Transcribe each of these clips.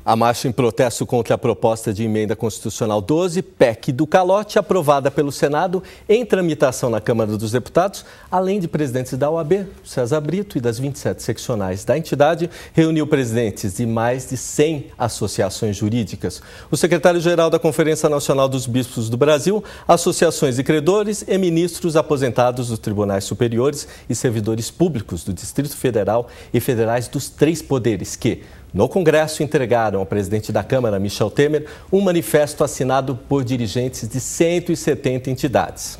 A marcha em protesto contra a proposta de emenda constitucional 12, PEC do calote, aprovada pelo Senado em tramitação na Câmara dos Deputados, além de presidentes da OAB, César Brito, e das 27 seccionais da entidade, reuniu presidentes de mais de 100 associações jurídicas. O secretário-geral da Conferência Nacional dos Bispos do Brasil, associações de credores e ministros aposentados dos tribunais superiores e servidores públicos do Distrito Federal e federais dos 3 poderes que, no Congresso, entregaram ao presidente da Câmara, Michel Temer, um manifesto assinado por dirigentes de 170 entidades.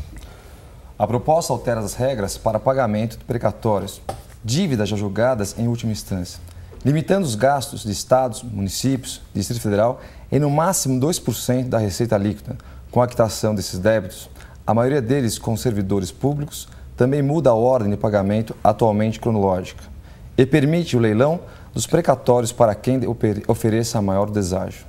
A proposta altera as regras para pagamento de precatórios, dívidas já julgadas em última instância, limitando os gastos de estados, municípios, Distrito Federal em no máximo 2% da receita líquida. Com a quitação desses débitos, a maioria deles com servidores públicos, também muda a ordem de pagamento atualmente cronológica e permite o leilão dos precatórios para quem ofereça maior deságio.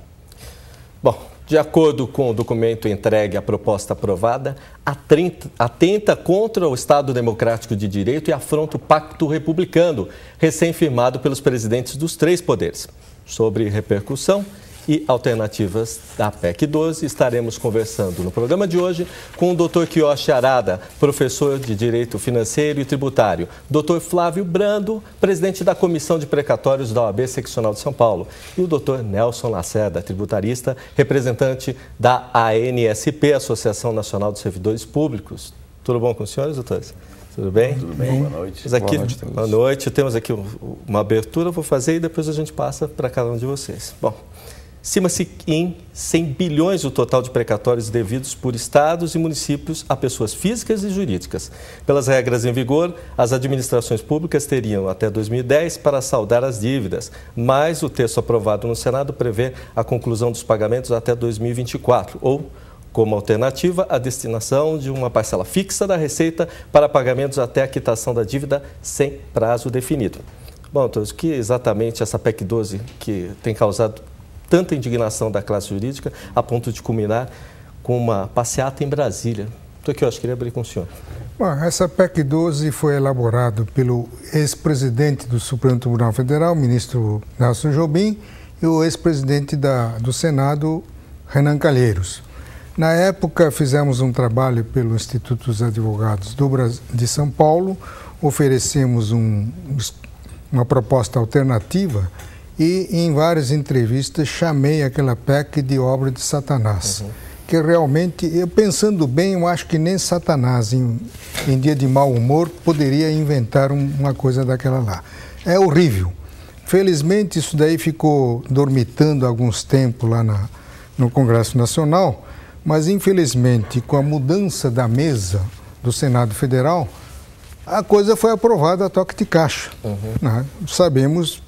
Bom, de acordo com o documento entregue à proposta aprovada, atenta contra o Estado Democrático de Direito e afronta o Pacto Republicano, recém-firmado pelos presidentes dos 3 poderes. Sobre repercussão e alternativas da PEC 12, estaremos conversando no programa de hoje com o Dr. Kiyoshi Arada, professor de Direito Financeiro e Tributário, Dr. Flávio Brando, presidente da Comissão de Precatórios da OAB Seccional de São Paulo, e o Dr. Nelson Lacerda, tributarista, representante da ANSP, Associação Nacional dos Servidores Públicos. Tudo bom com os senhores, doutores? Tudo bem? Tudo bem, boa noite. Boa noite. Temos aqui uma abertura, vou fazer e depois a gente passa para cada um de vocês. Bom, estima-se em 100 bilhões o total de precatórios devidos por estados e municípios a pessoas físicas e jurídicas. Pelas regras em vigor, as administrações públicas teriam até 2010 para saldar as dívidas, mas o texto aprovado no Senado prevê a conclusão dos pagamentos até 2024, ou, como alternativa, a destinação de uma parcela fixa da receita para pagamentos até a quitação da dívida sem prazo definido. Bom, doutor, o que exatamente essa PEC 12 que tem causado tanta indignação da classe jurídica a ponto de culminar com uma passeata em Brasília? Então, que eu acho que queria abrir com o senhor. Bom, essa PEC 12 foi elaborada pelo ex-presidente do Supremo Tribunal Federal, ministro Nelson Jobim, e o ex-presidente do Senado, Renan Calheiros. Na época, fizemos um trabalho pelo Instituto dos Advogados de São Paulo, oferecemos uma proposta alternativa e, em várias entrevistas, chamei aquela PEC de obra de Satanás. Que realmente, eu pensando bem, eu acho que nem Satanás, em dia de mau humor, poderia inventar uma coisa daquela lá. É horrível. Felizmente, isso daí ficou dormitando alguns tempos lá no Congresso Nacional, mas, infelizmente, com a mudança da mesa do Senado Federal, a coisa foi aprovada a toque de caixa. Né? Sabemos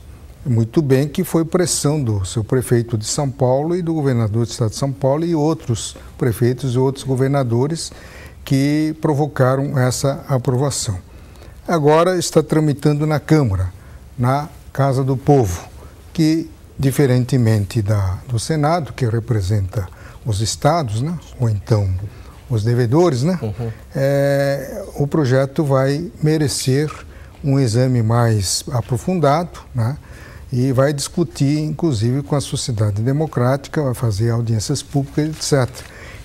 muito bem que foi pressão do seu prefeito de São Paulo e do governador do estado de São Paulo e outros prefeitos e outros governadores que provocaram essa aprovação. Agora está tramitando na Câmara, na Casa do Povo, que, diferentemente do Senado, que representa os estados, né? Ou então os devedores, né? O projeto vai merecer um exame mais aprofundado, né? E vai discutir, inclusive, com a sociedade democrática, vai fazer audiências públicas, etc.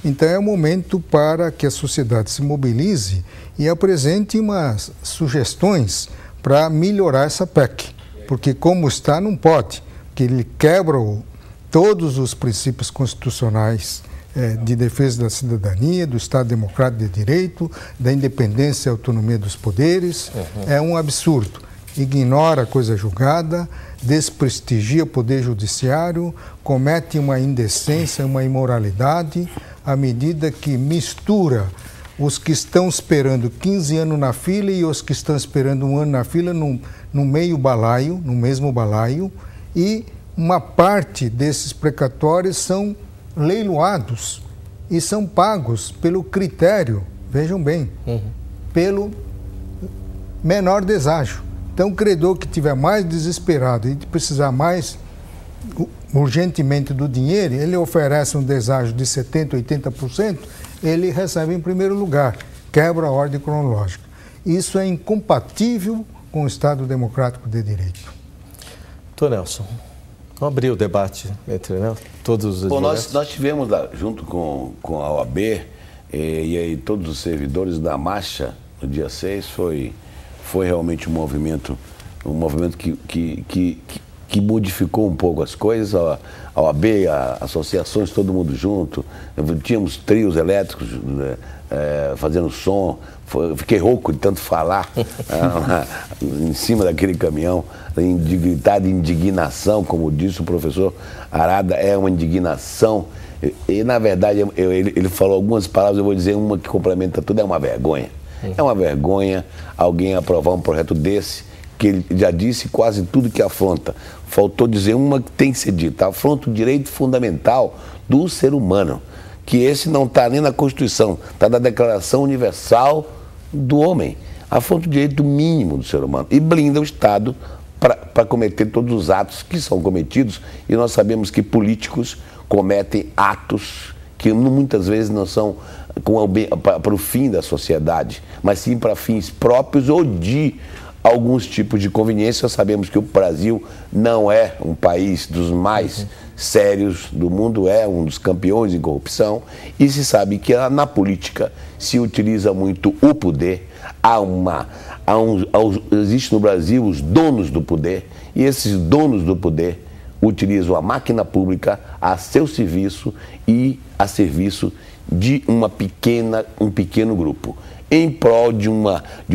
Então, é o momento para que a sociedade se mobilize e apresente umas sugestões para melhorar essa PEC. Porque, como está, não pode, porque ele quebra todos os princípios constitucionais de defesa da cidadania, do Estado Democrático de Direito, da independência e autonomia dos poderes. É um absurdo. Ignora a coisa julgada, desprestigia o Poder Judiciário, comete uma indecência, uma imoralidade, à medida que mistura os que estão esperando 15 anos na fila e os que estão esperando 1 ano na fila no mesmo balaio, e uma parte desses precatórios são leiloados e são pagos pelo critério, vejam bem, pelo menor deságio. Então, o credor que estiver mais desesperado e precisar mais urgentemente do dinheiro, ele oferece um deságio de 70%, 80%, ele recebe em primeiro lugar, quebra a ordem cronológica. Isso é incompatível com o Estado Democrático de Direito. Doutor Nelson, Vamos abrir o debate entre todos os advogados. Nós tivemos lá, junto com a OAB e aí todos os servidores da marcha, no dia 6, foi realmente um movimento que modificou um pouco as coisas. A OAB, associações, todo mundo junto. Tínhamos trios elétricos fazendo som. Fiquei rouco de tanto falar em cima daquele caminhão, gritar de indignação, como disse o professor Arada, é uma indignação. E na verdade, ele falou algumas palavras, eu vou dizer uma que complementa tudo, é uma vergonha. É uma vergonha alguém aprovar um projeto desse, que ele já disse quase tudo que afronta. Faltou dizer uma que tem que ser dita: afronta o direito fundamental do ser humano, que esse não está nem na Constituição, está na Declaração Universal do Homem. Afronta o direito mínimo do ser humano e blinda o Estado para cometer todos os atos que são cometidos, e nós sabemos que políticos cometem atos que muitas vezes não são para o fim da sociedade, mas sim para fins próprios ou de alguns tipos de conveniência. Sabemos que o Brasil não é um país dos mais sérios do mundo, é um dos campeões em corrupção, e se sabe que na política se utiliza muito o poder. Existe no Brasil os donos do poder, e esses donos do poder utilizam a máquina pública a seu serviço e a serviço de um pequeno grupo, em prol de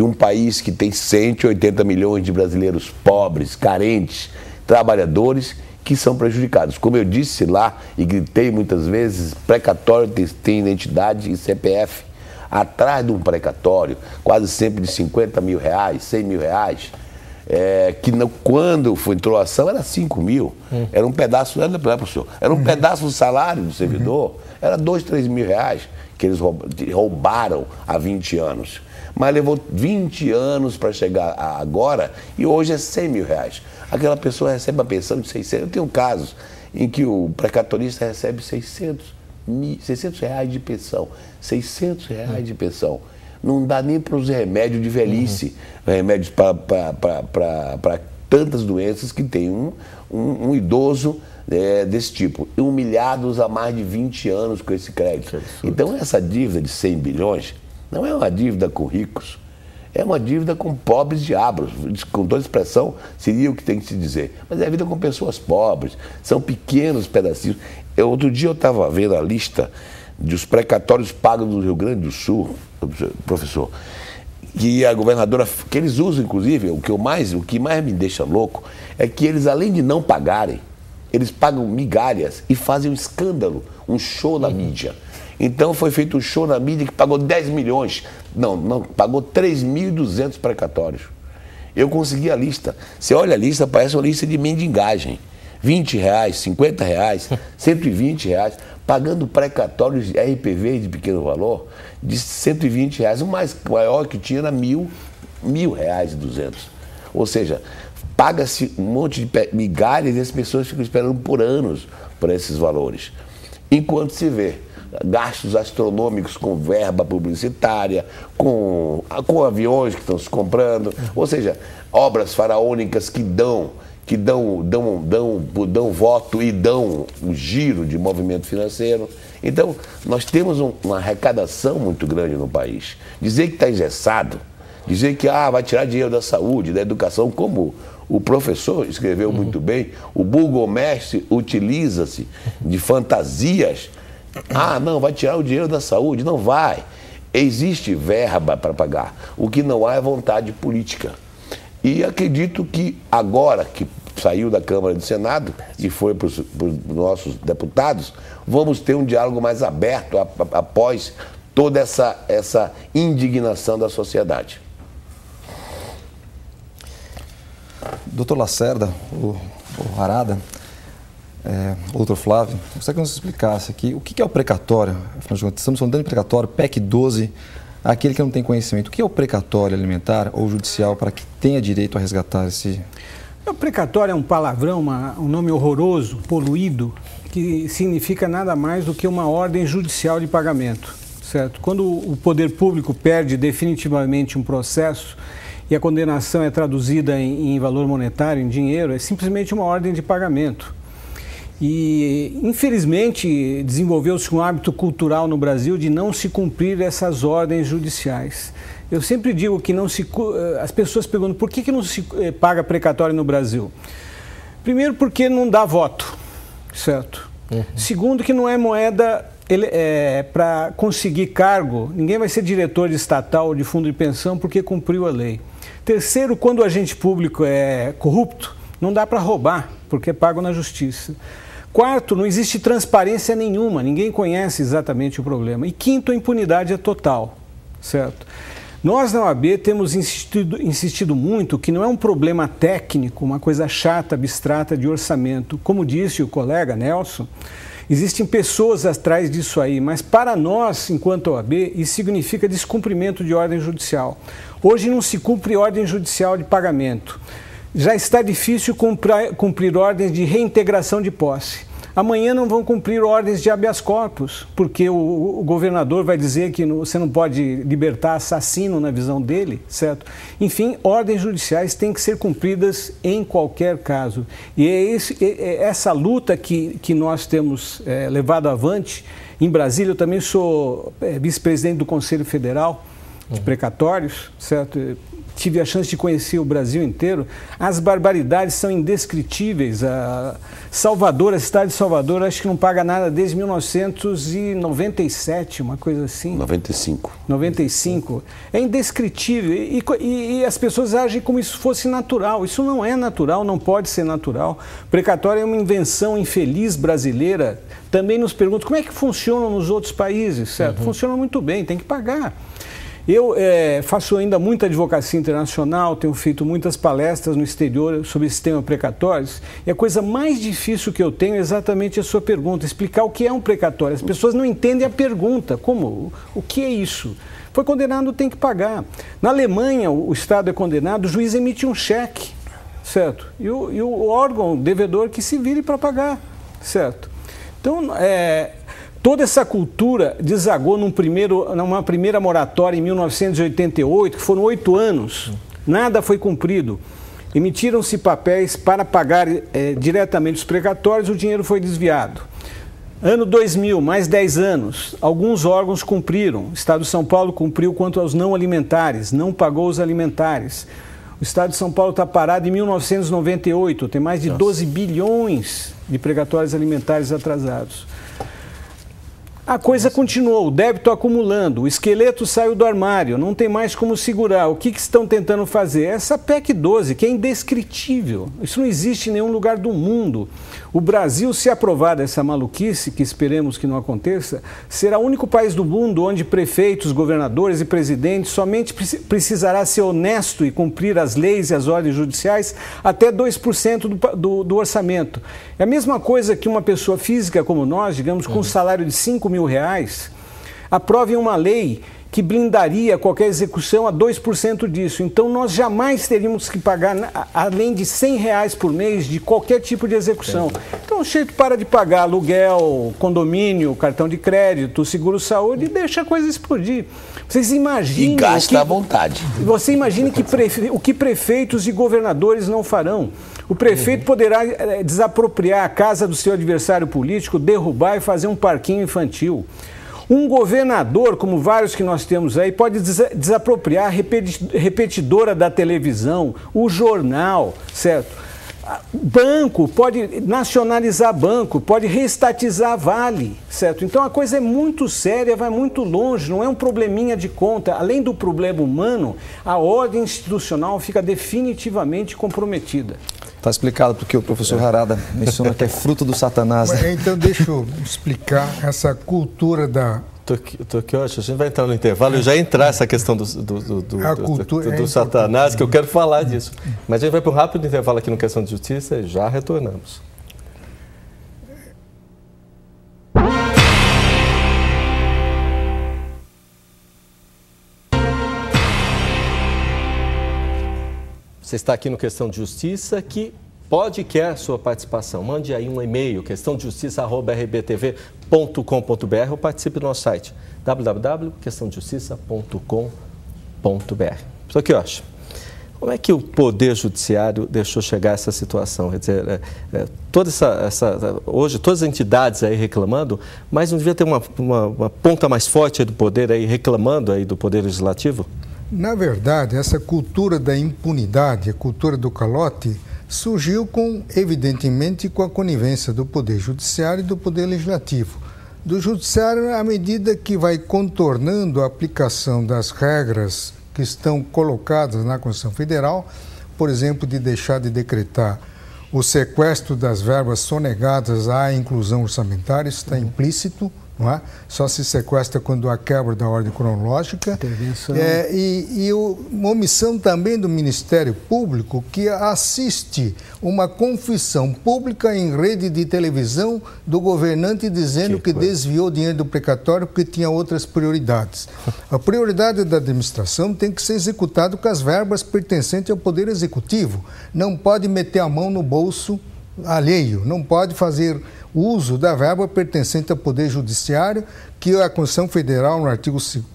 um país que tem 180 milhões de brasileiros pobres, carentes, trabalhadores, que são prejudicados. Como eu disse lá e gritei muitas vezes, precatório tem identidade e CPF. Atrás de um precatório, quase sempre de 50 mil reais, 100 mil reais, quando entrou a ação era 5 mil, era um pedaço, era um pedaço do salário do servidor, era 2, 3 mil reais que eles roubaram há 20 anos. Mas levou 20 anos para chegar agora, e hoje é 100 mil reais. Aquela pessoa recebe a pensão de 600. Eu tenho casos em que o precatorista recebe 600 reais de pensão. 600 reais de pensão. Não dá nem para os remédios de velhice, remédios para tantas doenças que tem um idoso desse tipo, humilhados há mais de 20 anos com esse crédito. Então essa dívida de 100 bilhões não é uma dívida com ricos, é uma dívida com pobres diabos. Com toda expressão seria o que tem que se dizer, mas é a vida com pessoas pobres, são pequenos pedacinhos. Outro dia eu estava vendo a lista dos precatórios pagos no Rio Grande do Sul, professor, que a governadora, que eles usam inclusive, o que mais me deixa louco é que eles, além de não pagarem, eles pagam migalhas e fazem um escândalo, um show na mídia. Então foi feito um show na mídia que pagou 10 milhões, não, pagou 3.200 precatórios. Eu consegui a lista, você olha a lista, parece uma lista de mendigagem, 20 reais, 50 reais, 120 reais, pagando precatórios de RPV de pequeno valor de 120 reais, o maior que tinha era R$ 1.200. Ou seja, paga-se um monte de migalhas e as pessoas ficam esperando por anos por esses valores. Enquanto se vê gastos astronômicos com verba publicitária, com aviões que estão se comprando, ou seja, obras faraônicas que dão voto e dão um giro de movimento financeiro. Então, nós temos uma arrecadação muito grande no país. Dizer que está engessado, dizer que vai tirar dinheiro da saúde, da educação, como o professor escreveu muito bem, o burgomestre utiliza-se de fantasias. Não, vai tirar o dinheiro da saúde. Não vai. Existe verba para pagar. O que não há é vontade política. E acredito que agora que saiu da Câmara e do Senado e foi para os nossos deputados, vamos ter um diálogo mais aberto após toda essa indignação da sociedade. Doutor Lacerda, o Arada, o doutor Flávio, gostaria que nos explicasse aqui o que é o precatório. Afinal de contas, estamos falando de precatório, PEC 12, aquele que não tem conhecimento. O que é o precatório alimentar ou judicial para que tenha direito a resgatar esse... O precatório é um palavrão, um nome horroroso, poluído, que significa nada mais do que uma ordem judicial de pagamento, certo? Quando o poder público perde definitivamente um processo e a condenação é traduzida em valor monetário, em dinheiro, é simplesmente uma ordem de pagamento. E, infelizmente, desenvolveu-se um hábito cultural no Brasil de não se cumprir essas ordens judiciais. Eu sempre digo que não se... As pessoas perguntam por que não se paga precatório no Brasil. Primeiro, porque não dá voto, certo? Segundo, que não é moeda para conseguir cargo. Ninguém vai ser diretor de estatal ou de fundo de pensão porque cumpriu a lei. Terceiro, quando o agente público é corrupto, não dá para roubar, porque é pago na justiça. Quarto, não existe transparência nenhuma, ninguém conhece exatamente o problema. E quinto, a impunidade é total, certo? Nós na OAB temos insistido muito que não é um problema técnico, uma coisa chata, abstrata de orçamento. Como disse o colega Nelson, existem pessoas atrás disso aí, mas para nós, enquanto OAB, isso significa descumprimento de ordem judicial. Hoje não se cumpre ordem judicial de pagamento. Já está difícil cumprir ordens de reintegração de posse. Amanhã não vão cumprir ordens de habeas corpus, porque o governador vai dizer que você não pode libertar assassino na visão dele, certo? Enfim, ordens judiciais têm que ser cumpridas em qualquer caso. E é essa luta que nós temos levado avante. Em Brasília, eu também sou vice-presidente do Conselho Federal de Precatórios, certo? Tive a chance de conhecer o Brasil inteiro. As barbaridades são indescritíveis. Salvador, a cidade de Salvador, acho que não paga nada desde 1997, uma coisa assim. 95. É indescritível. E as pessoas agem como se fosse natural. Isso não é natural, não pode ser natural. Precatório é uma invenção infeliz brasileira. Também nos perguntam como é que funciona nos outros países, certo? Funciona muito bem, tem que pagar. Eu faço ainda muita advocacia internacional, tenho feito muitas palestras no exterior sobre sistema precatórios, e a coisa mais difícil que eu tenho é exatamente a sua pergunta, explicar o que é um precatório. As pessoas não entendem a pergunta, como? O que é isso? Foi condenado, tem que pagar. Na Alemanha, o Estado é condenado, o juiz emite um cheque, certo? E o órgão devedor que se vire para pagar, certo? Então, toda essa cultura desagou numa primeira moratória em 1988, que foram 8 anos. Nada foi cumprido. Emitiram-se papéis para pagar diretamente os precatórios, o dinheiro foi desviado. Ano 2000, mais 10 anos, alguns órgãos cumpriram. O Estado de São Paulo cumpriu quanto aos não alimentares, não pagou os alimentares. O Estado de São Paulo está parado em 1998, tem mais de 12 bilhões de precatórios alimentares atrasados. A coisa continuou, o débito acumulando, o esqueleto saiu do armário, não tem mais como segurar. O que estão tentando fazer? Essa PEC 12, que é indescritível. Isso não existe em nenhum lugar do mundo. O Brasil, se aprovar essa maluquice, que esperemos que não aconteça, será o único país do mundo onde prefeitos, governadores e presidentes somente precisará ser honesto e cumprir as leis e as ordens judiciais até 2% do orçamento. É a mesma coisa que uma pessoa física como nós, digamos, com um salário de R$5.000, aprove uma lei que blindaria qualquer execução a 2% disso. Então, nós jamais teríamos que pagar, além de R$100 por mês, de qualquer tipo de execução. Então, o sujeito para de pagar aluguel, condomínio, cartão de crédito, seguro-saúde e deixa a coisa explodir. Vocês imaginem... E gasta à vontade. Você imagine o que prefeitos e governadores não farão. O prefeito poderá desapropriar a casa do seu adversário político, derrubar e fazer um parquinho infantil. Um governador, como vários que nós temos aí, pode desapropriar a repetidora da televisão, o jornal, certo? Banco, pode nacionalizar banco, pode reestatizar a Vale, certo? Então a coisa é muito séria, vai muito longe, não é um probleminha de conta. Além do problema humano, a ordem institucional fica definitivamente comprometida. Está explicado porque o professor Harada menciona que é fruto do Satanás. Né? Então, deixa eu explicar essa cultura da... Tokioshi, a gente vai entrar no intervalo e já entrar essa questão do Satanás, que eu quero falar disso. Mas a gente vai para um rápido intervalo aqui no Questão de Justiça e já retornamos. Você está aqui no Questão de Justiça, que pode e quer a sua participação. Mande aí um e-mail, questãodejustiça@rbtv.com.br ou participe do nosso site, www.questãodejustiça.com.br. Tokioshi, Como é que o Poder Judiciário deixou chegar a essa situação? Quer dizer, hoje todas as entidades aí reclamando, mas não devia ter uma ponta mais forte aí do Poder aí reclamando aí do Poder Legislativo? Na verdade, essa cultura da impunidade, a cultura do calote, surgiu evidentemente com a conivência do Poder Judiciário e do Poder Legislativo. Do Judiciário, à medida que vai contornando a aplicação das regras que estão colocadas na Constituição Federal, por exemplo, de deixar de decretar o sequestro das verbas sonegadas à inclusão orçamentária, isso está implícito, não é? Só se sequestra quando há quebra da ordem cronológica. Intervenção. Uma omissão também do Ministério Público, que assiste uma confissão pública em rede de televisão do governante dizendo que desviou dinheiro do precatório porque tinha outras prioridades. A prioridade da administração tem que ser executada com as verbas pertencentes ao Poder Executivo. Não pode meter a mão no bolso alheio, não pode fazer uso da verba pertencente ao Poder Judiciário, que a Constituição Federal, no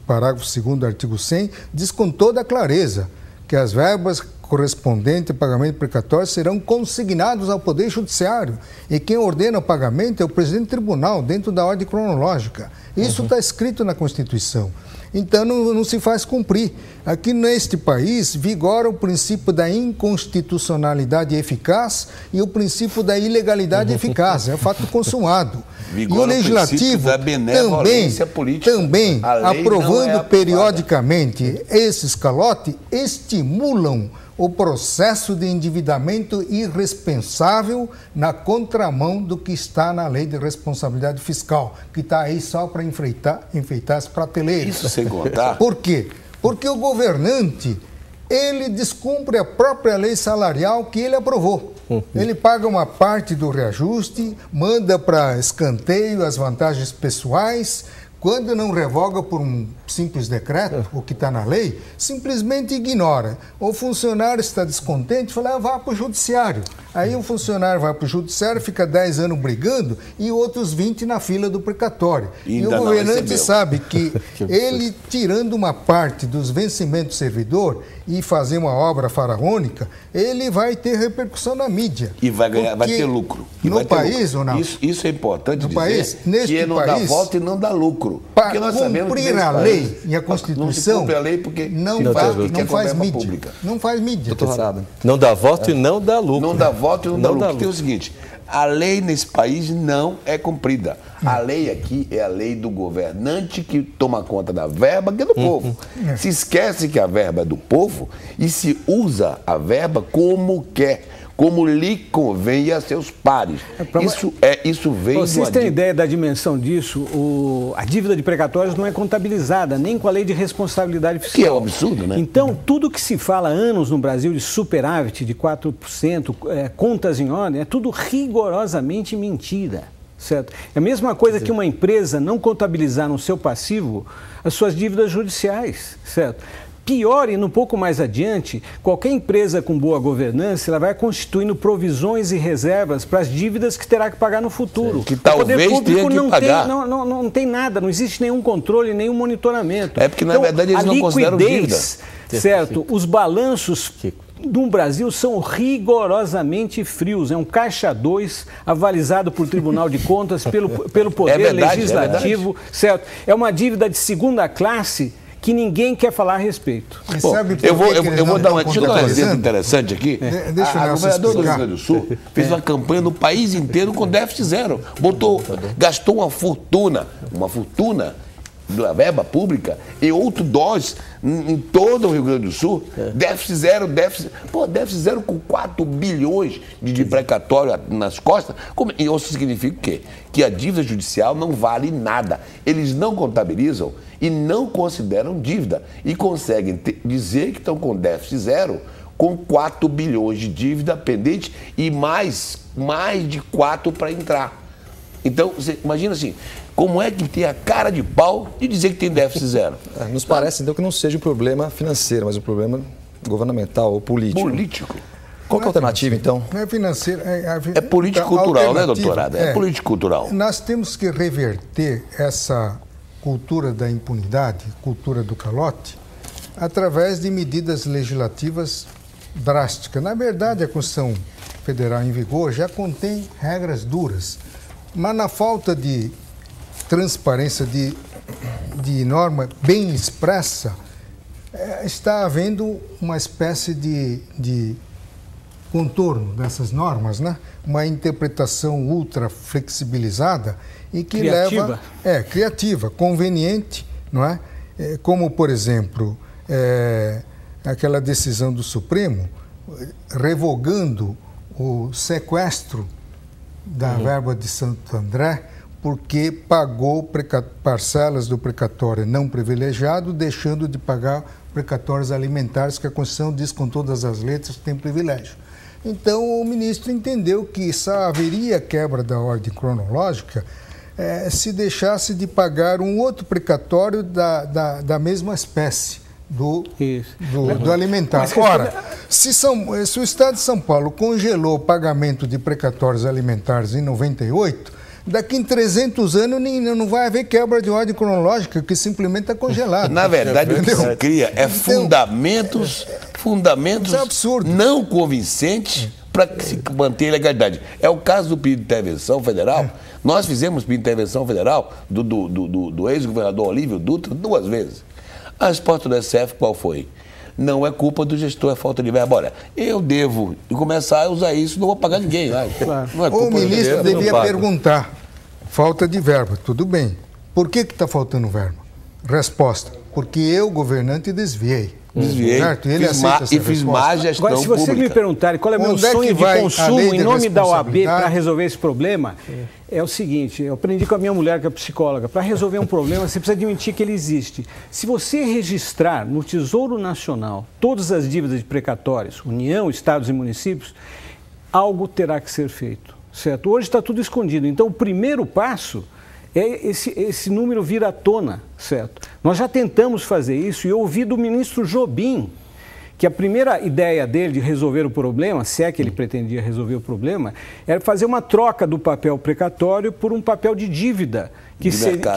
parágrafo 2º do artigo 100, diz com toda clareza que as verbas correspondentes ao pagamento precatório serão consignados ao Poder Judiciário. E quem ordena o pagamento é o presidente do tribunal, dentro da ordem cronológica. Isso está escrito na Constituição. Então não se faz cumprir. Aqui neste país vigora o princípio da inconstitucionalidade eficaz e o princípio da ilegalidade eficaz. É fato consumado. Vigora e o Legislativo da benevolência política. Também aprovando periodicamente esses calotes, estimulam o processo de endividamento irresponsável na contramão do que está na Lei de Responsabilidade Fiscal, que está aí só para enfeitar as prateleiras. Isso sem contar. Por quê? Porque o governante, ele descumpre a própria lei salarial que ele aprovou. Ele paga uma parte do reajuste, manda para escanteio as vantagens pessoais. Quando não revoga por um simples decreto, o que está na lei, simplesmente ignora. O funcionário está descontente, fala, vá para o judiciário. Aí o funcionário vai para o judiciário, fica 10 anos brigando e outros 20 na fila do precatório. E o governante sabe que ele, tirando uma parte dos vencimentos do servidor e fazer uma obra faraônica, ele vai ter repercussão na mídia. E vai ganhar, vai ter lucro. No país, ou não? Isso é importante dizer, país, que não dá volta e não dá lucro. Porque nós sabemos cumprir a lei e a Constituição, não se cumpre a lei porque não faz mídia. Pública. Não faz mídia. Não dá voto e não dá lucro. Não dá voto e não dá lucro. Tem o seguinte, a lei nesse país não é cumprida. A lei aqui é a lei do governante que toma conta da verba que é do povo. Se esquece que a verba é do povo e se usa a verba como quer, como lhe convém a seus pares. Isso vem do... Vocês têm ideia da dimensão disso? A dívida de precatórios não é contabilizada, nem com a lei de responsabilidade fiscal. Que é um absurdo, né? Então, tudo que se fala há anos no Brasil de superávit, de 4%, contas em ordem, é tudo rigorosamente mentira. Certo? É a mesma coisa que uma empresa não contabilizar no seu passivo as suas dívidas judiciais, certo? Pior, e um pouco mais adiante, qualquer empresa com boa governança, ela vai constituindo provisões e reservas para as dívidas que terá que pagar no futuro. Sim, que talvez tenha que pagar. Não tem nada, não existe nenhum controle, nenhum monitoramento. É porque, na verdade, eles não consideram dívida. Certo? Os balanços no Brasil são rigorosamente frios. É um caixa 2 avalizado por Tribunal de Contas, pelo Poder Legislativo. Certo? É uma dívida de segunda classe que ninguém quer falar a respeito. Bom, eu vou dar um exemplo interessante aqui. A governadora do Rio Grande do Sul fez uma campanha no país inteiro com déficit zero. Gastou uma fortuna da verba pública e outro dós em todo o Rio Grande do Sul, déficit zero com 4 bilhões de precatório nas costas. E isso significa o quê? Que a dívida judicial não vale nada. Eles não contabilizam e não consideram dívida e conseguem dizer que estão com déficit zero com 4 bilhões de dívida pendente e mais de 4 para entrar. Então, você imagina assim, como é que tem a cara de pau de dizer que tem déficit zero? Nos parece, então, que não seja um problema financeiro, mas um problema governamental ou político. Político. Qual que é a alternativa, então? Não é financeiro. É político-cultural, né, doutorada? É político-cultural. Nós temos que reverter essa cultura da impunidade, cultura do calote, através de medidas legislativas drástica. Na verdade, a Constituição Federal em vigor já contém regras duras, mas na falta de transparência, de norma bem expressa, está havendo uma espécie de contorno dessas normas, né? Uma interpretação ultra flexibilizada e que criativa. Criativa, conveniente, não é? Como, por exemplo, aquela decisão do Supremo revogando o sequestro da verba de Santo André porque pagou parcelas do precatório não privilegiado, deixando de pagar precatórios alimentares que a Constituição diz com todas as letras que tem privilégio. Então, o ministro entendeu que só haveria quebra da ordem cronológica se deixasse de pagar um outro precatório da mesma espécie do alimentar. Ora, se o Estado de São Paulo congelou o pagamento de precatórios alimentares em 98, daqui em 300 anos não vai haver quebra de ordem cronológica, que simplesmente está congelado. Na verdade, o que se cria é fundamentos não convincentes para que se mantenha a legalidade. É o caso do pedido de intervenção federal. Nós fizemos pedido de intervenção federal do ex-governador Olívio Dutra 2 vezes. A resposta do STF qual foi? Não é culpa do gestor, é falta de verba. Olha, eu devo começar a usar isso, não vou pagar ninguém. Claro. Não é culpa o ministro devia perguntar, falta de verba, tudo bem. Por que está faltando verba? Resposta, porque eu, governante, desviei. Certo? Ele fiz má gestão pública. Agora, se vocês me perguntarem qual é o meu sonho de consumo em nome da OAB para resolver esse problema, é o seguinte, eu aprendi com a minha mulher, que é psicóloga, para resolver um problema, você precisa admitir que ele existe. Se você registrar no Tesouro Nacional todas as dívidas de precatórios, União, Estados e municípios, algo terá que ser feito, certo? Hoje está tudo escondido, então o primeiro passo é esse número vir à tona, certo? Nós já tentamos fazer isso e eu ouvi do ministro Jobim que a primeira ideia dele de resolver o problema, se é que ele pretendia resolver o problema, era fazer uma troca do papel precatório por um papel de dívida, que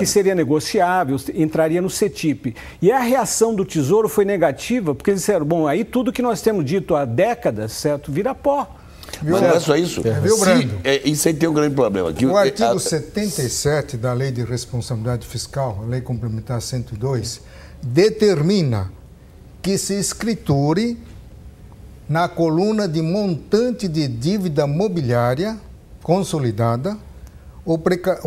seria negociável, entraria no CETIP. E a reação do Tesouro foi negativa, porque eles disseram, bom, aí tudo que nós temos dito há décadas, certo, vira pó. Mas não é só isso. Viu, Brando? Isso aí tem um grande problema. O artigo 77 da Lei de Responsabilidade Fiscal, a Lei Complementar 102, determina que se escriture na coluna de montante de dívida mobiliária consolidada o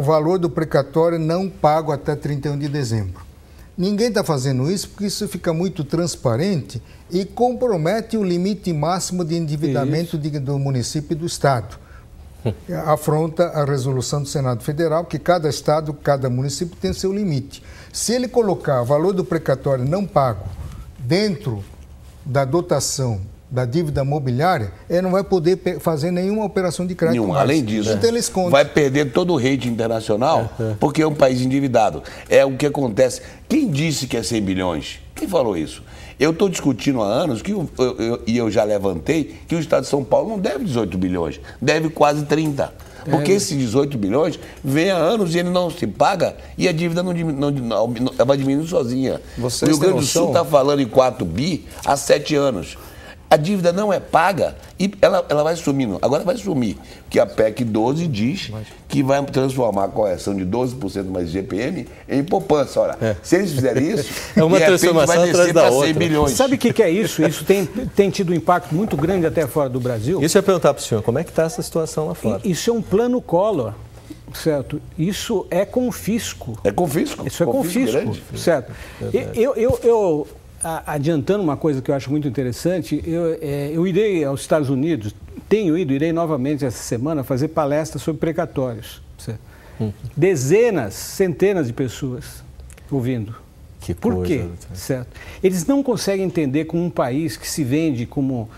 valor do precatório não pago até 31 de dezembro. Ninguém está fazendo isso porque isso fica muito transparente e compromete o limite máximo de endividamento do município e do Estado. Afronta a resolução do Senado Federal, que cada Estado, cada município tem seu limite. Se ele colocar o valor do precatório não pago dentro da dotação da dívida mobiliária, ele não vai poder fazer nenhuma operação de crédito. Além disso, então, ele esconde. Vai perder todo o rating internacional, porque é um país endividado. É o que acontece. Quem disse que é 100 bilhões? Quem falou isso? Eu estou discutindo há anos, e eu já levantei, que o Estado de São Paulo não deve 18 bilhões, deve quase 30. Porque esses 18 bilhões vem há anos e ele não se paga e a dívida não vai diminuindo sozinha. O Rio Grande do Sul está falando em 4 bi há 7 anos. A dívida não é paga e ela vai sumindo. Agora vai sumir, porque a PEC 12 diz que vai transformar a correção de 12% mais GPM em poupança. Ora, se eles fizerem isso, uma transformação vai descer para 100 bilhões. Sabe o que é isso? Isso tem tido um impacto muito grande até fora do Brasil. Isso eu ia perguntar para o senhor, como é que está essa situação lá fora? Isso é um plano Collor, certo? Isso é confisco. É confisco? Isso é confisco, certo? Eu adiantando uma coisa que eu acho muito interessante, eu irei aos Estados Unidos, irei novamente essa semana fazer palestras sobre precatórios. Certo? Dezenas, centenas de pessoas ouvindo. Por quê? Certo? Eles não conseguem entender como um país que se vende como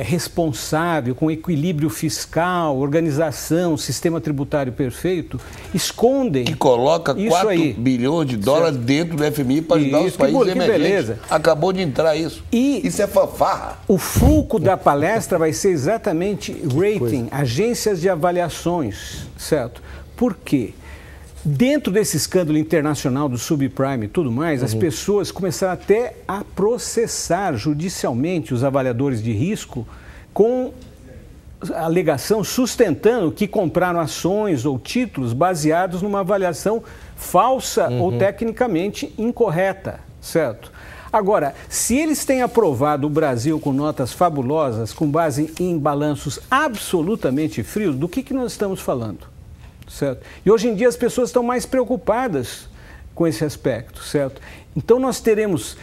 responsável, com equilíbrio fiscal, organização, sistema tributário perfeito, escondem. Que coloca 4 bilhões de dólares dentro do FMI para ajudar os países emergentes. Beleza. Acabou de entrar isso. Isso é fanfarra. O foco da palestra vai ser exatamente rating, agências de avaliações, certo? Por quê? Dentro desse escândalo internacional do subprime e tudo mais, as pessoas começaram até a processar judicialmente os avaliadores de risco com a alegação sustentando que compraram ações ou títulos baseados numa avaliação falsa ou tecnicamente incorreta, certo? Agora, se eles têm aprovado o Brasil com notas fabulosas, com base em balanços absolutamente frios, do que nós estamos falando? Certo? E hoje em dia as pessoas estão mais preocupadas com esse aspecto, certo? Então nós teremos